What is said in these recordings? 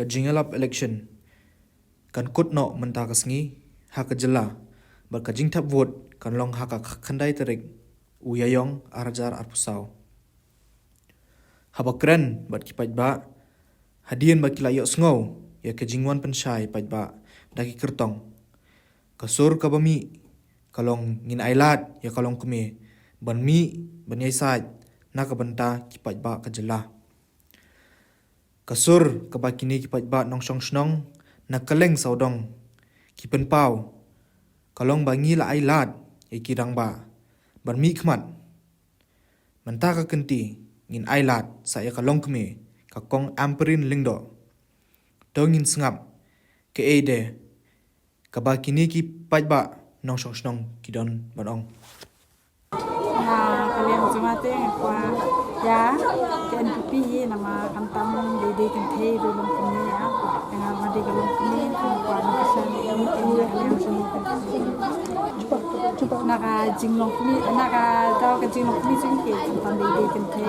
ka jingalap election kan kut no menta ka sngi ha ka jela bar ka jingthap vote kan long ha ka khandai tarik uyayong arjar arpusau haba kren bat ki ba hadian ba kila yo sngo ya ka jingwan penshai ba daki kertong kasur ka bami kalong ngin ailat ya kalong keme ban mi ban yai sait na ka banta ki ba ka jela kasur ka ba kini ki ba nong shong shnong na kaleng saudong ki pen pau kalong bangi la ailat ya ki rang ba ban mi khmat manta ka kenti ngin ailat sa ya kalong keme ka kong amperin lingdo dongin sngap ke ede ka ba kini ki ba nong shong shnong ki don banong kalian semua tu kwa ya ke NPP nama kantam dede kente dalam kini ya dengan madi dalam kini kwa kesan yang kalian semua cuba naga jinglong kini naga tahu ke jinglong kini singke kantam dede kente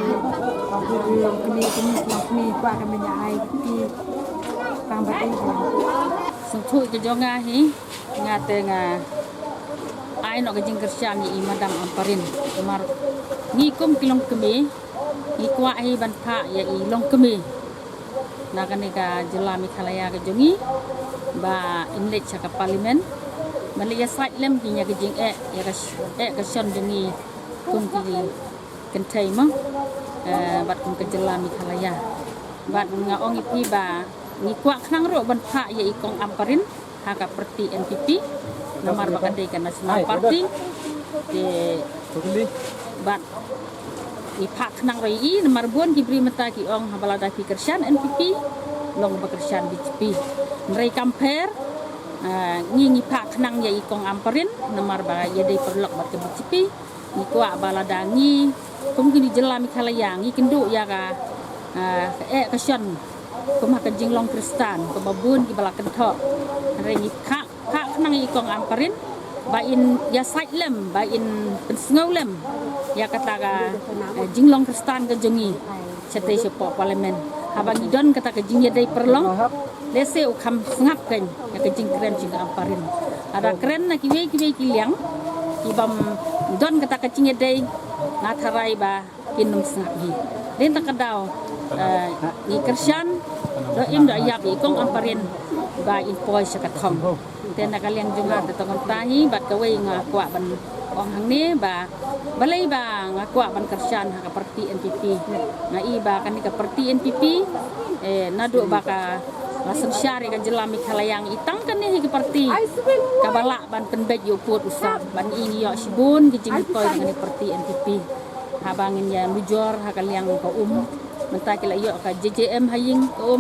aku dalam kini kwa kami nyai di pangbat ini sungguh kejonga hi ngate nga ai no kajing kerja ni madam amparin kemar ni kum kilong kemi ni kwa ai ban pha ya i long kemi na kan ka jela mi khalaya ka jongi ba inlet cha ka parlimen malia site lem ki nya kajing ya ka shon jongi kum ki kan thai ma bat kum ka jela mi khalaya bat nga ong ipi ba ni kwa khnang ro ban pha ya i kong amparin ha ka parti NPP nomor bakadai kan National Party de bat ipak nang roi nomor buan diberi mata ki ong habalada ki kersan NPP long bekersan BJP nrai kamper ngi ipak nang ya ikong amperin nomor ba ya dai perlok bat ke BJP ni kwa balada ngi kum ki jela mi khalayang ngi kendu ya ka kersan kum ka jinglong kristan ko babun ki balakan tho nrai ni kak nang ikong amparin bain ya sait lem bain pensngau lem ya kata ka jinglong kristan ke jengi cetai sepo parlimen habang idon kata ke jing dai perlong lese ukam sngap kan ya ke jing kren jing amparin ada kren na kiwe kiliang ibam don kata ke jing dai ngatharai ba kinum sngap hi den takadau ni kersan do im do ayap ikong amparin ba in poi sakathong tena kalian juga tetong tahi bat kawe ngakwa ban ong hang ni ba balai ba ngakwa ban kersan ha parti NPP ngai ba kan ka parti NPP nadu ba ka lasen syari ka jelami khalayang itang kan ni ki parti ka bala ban penbet yo put usah ban ini yo sibun ki jing poi dengan parti NPP ha bangin ya mujor ha kalian ko menta kila yo ka JJM haying ko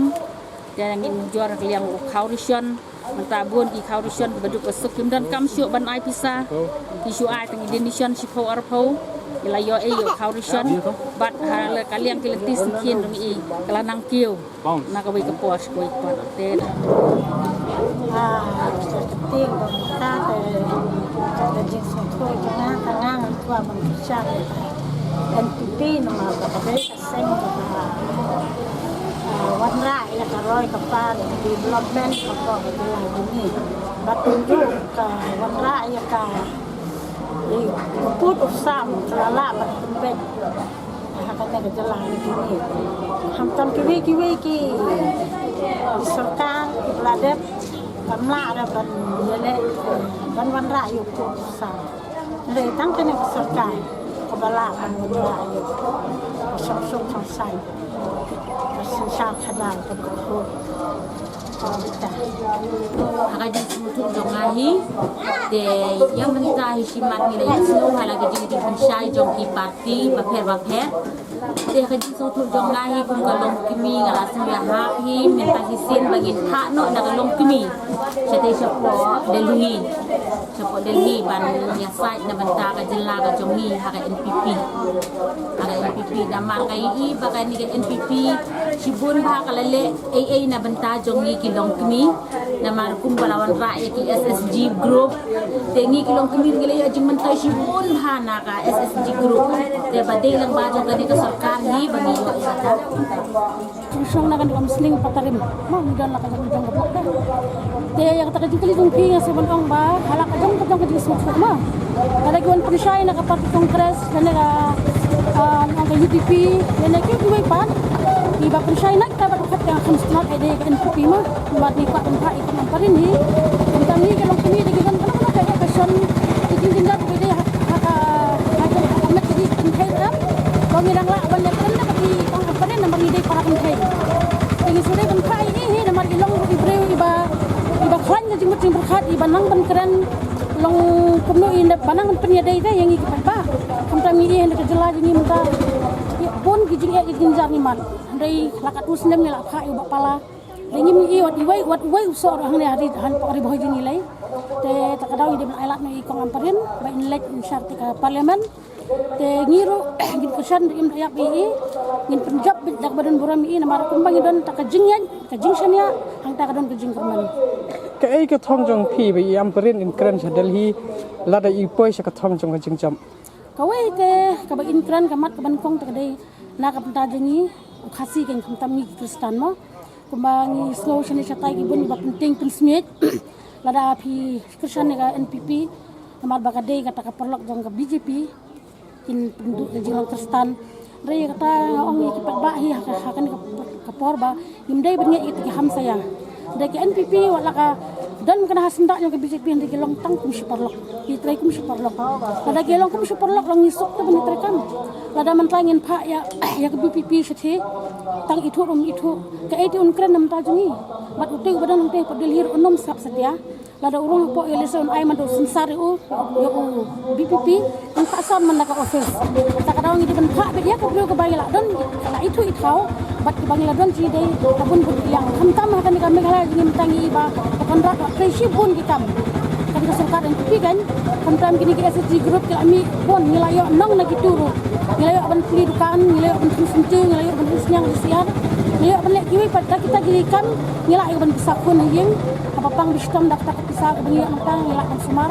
dan ingin mujor kalian kaurisyon mentabun di kaurisyon beduk besuk dan kam syuk ban ai pisa isu ai teng Indonesia sipo arpo ila yo kaurisyon bat hal kalian kileti sekian demi kelanang kiu nak kau ke pos kau ikut ten penting kita jadi satu jangan tangan tua manusia NPP nama bakadai kaseng wan rai la karoi kapal development kapal ini batunjuk ke wan rai ka put usam lala batembek hakatnya ke jalan ini hamtam kiwi ki serkan ibladet kamla ada ban yele ban wan rai put usam dari tangkan ke serkan kebala ban wan rai sok sai sesat kadang terkutuk Akajin sumutuk jong ahi de yang mentah hisimat nilai selu halagi jadi pensyai jong ki parti bapher de akajin sumutuk jong ahi kum kalong kimi ngalasan ya hahi mentah hisin bagi hak no na kalong kimi sate sapo Delhi ban ya site na banta ka jela ka jongi haka NPP damar kai i bagai ni NPP sibun ha kalale AA na banta jongi kilong kimi namar kum balawan rakyat ki SSG group tengi kilong kimi gele ya jing mentai sibun ha na ka SSG group te badai lang ba jong ka kami bagi yo ibadah. Susong na kanila musling patarim. Mudan la kajang jang gablok ka. Te yang kata kajing kali jungki nga sa banong ba, halak kajang kajing sukuk ma. Kalagwan pun siya nakapati kongres na ang UTP na kibuay pan. Iba pun siya kita berkat yang konstitusional ide NPP ma. Mat ni pak pa ikon pa rin hi. Kami kalong kami digan kana kaya kason itinjak ide haka amat jadi kentai ram. Kau ngilang la wan ya kan pati kong pa rin na magide para kentai. Tinggi sore kentai ini nama ilong ibreu iba klan na jimut berkat iba nang ban keren long kumno ina banang penyadai dah yang ikut pa. Kamtam ni hendak kerja jadi minta pun kijing ya kijing jar ni man. Dari lakat usnem ni lakha iba pala. Ringim ni wat iwai usor hang ni hari han pakari boy jini lai. Te takadau ide ailat ni ikong amparin ba inlet syarti ka parlimen. Te ngiru gin kesan im dayak bi gin penjab dak badan buram i namar kumbang idon takajing yan kajing sania hang takadon kajing kerman. Cái cái thong trong phi bị am perin in kran sa Delhi la da i poi sa ka thong trong jing jam Kawai te kabag inkran kamat kaban kong takadai na kapanta jengi khasi kan kamtam ni Kristan mo kumbangi slow shani chatai ibun ba penting pensmit lada phi Kristan ni ka NPP namar bakadai kata ka perlok jong ka BJP in penduk jong Kristan Ray kata ong ikipat bahi hakan kapor ba imdai bengi it ki ham saya dari NPP wala ka dan kena hasindak yang ke BJP yang digelong tang kum syuparlok itrai kum syuparlok ada gelong kum syuparlok long nisuk tu bani trekam lada mantlangin pak ya ke BJP sethi tang itu ke itu unkren nam tajungi mat utai badan utai padilhir unum sap setia lada urung po eleson ai man do sensari yo BPP kan pasam man ka office tak kadang di ban pak dia ke beliau ke bangla don la itu itau bat ke bangla don ji dei kabun bud yang kamtam kan kami kala jing tangi ba kontrak krisi bun kitam kan kesukat NPP kan kamtam kini ke SG group ke ami bon nilayo nong na kituru nilayo ban pli dukaan nilayo ban sunte nilayo ban siang siar nilayo ban lek kiwi pada kita gilikan nilayo ban pisakun yang apa pang bistom dak tak pisah ke bengi ang tang nilakan sumar